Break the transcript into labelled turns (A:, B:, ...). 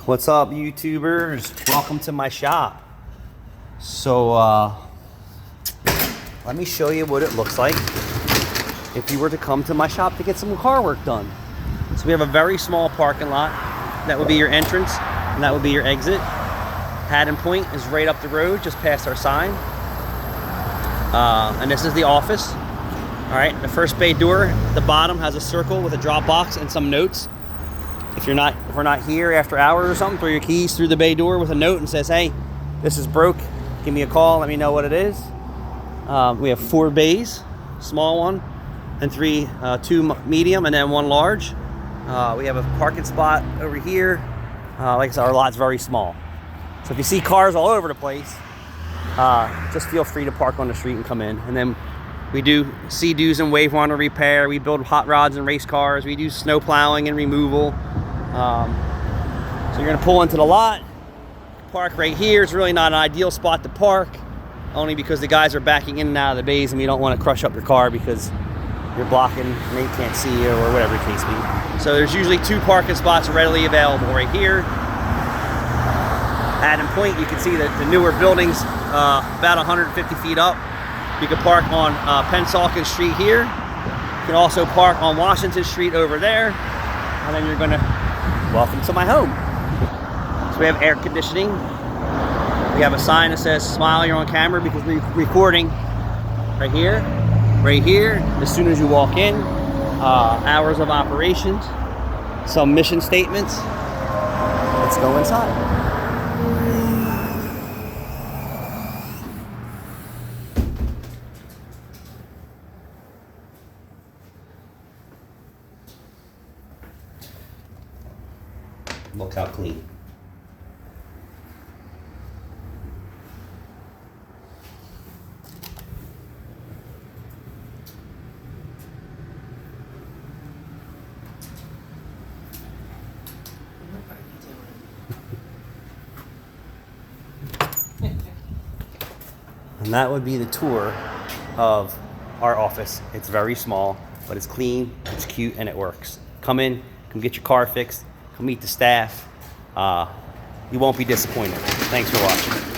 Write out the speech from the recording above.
A: What's up, YouTubers? Welcome to my shop. So let me show you what it looks like if you were to come to my shop to get some car work done. So we have a very small parking lot. That would be your entrance and that would be your exit. Haddon Point is right up the road, just past our sign. And this is the office. All right, the first bay door at the bottom has a circle with a drop box and some notes. If we're not here after hours or something, throw your keys through the bay door with a note and says, hey, this is broke. Give me a call, let me know what it is. We have 4 bays, small one, and 2 medium, and then 1 large. We have a parking spot over here. Like I said, our lot's very small. So if you see cars all over the place, just feel free to park on the street and come in. And then we do sea-doos and wave runner repair. We build hot rods and race cars. We do snow plowing and removal. So you're gonna pull into the lot, park right here. It's really not an ideal spot to park, only because the guys are backing in and out of the bays and you don't want to crush up your car because you're blocking and they can't see you or whatever the case be. So there's usually 2 parking spots readily available right here. Haddon Point, you can see that the newer buildings about 150 feet up. You can park on Pennsauken Street here. You can also park on Washington Street over there. And then you're gonna, welcome to my home. So we have air conditioning. We have a sign that says smile, you're on camera, because we're recording right here, as soon as you walk in. Hours of operations, some mission statements. Let's go inside. Look how clean. And that would be the tour of our office. It's very small, but it's clean, it's cute, and it works. Come in, come get your car fixed. Come meet the staff. You won't be disappointed. Thanks for watching.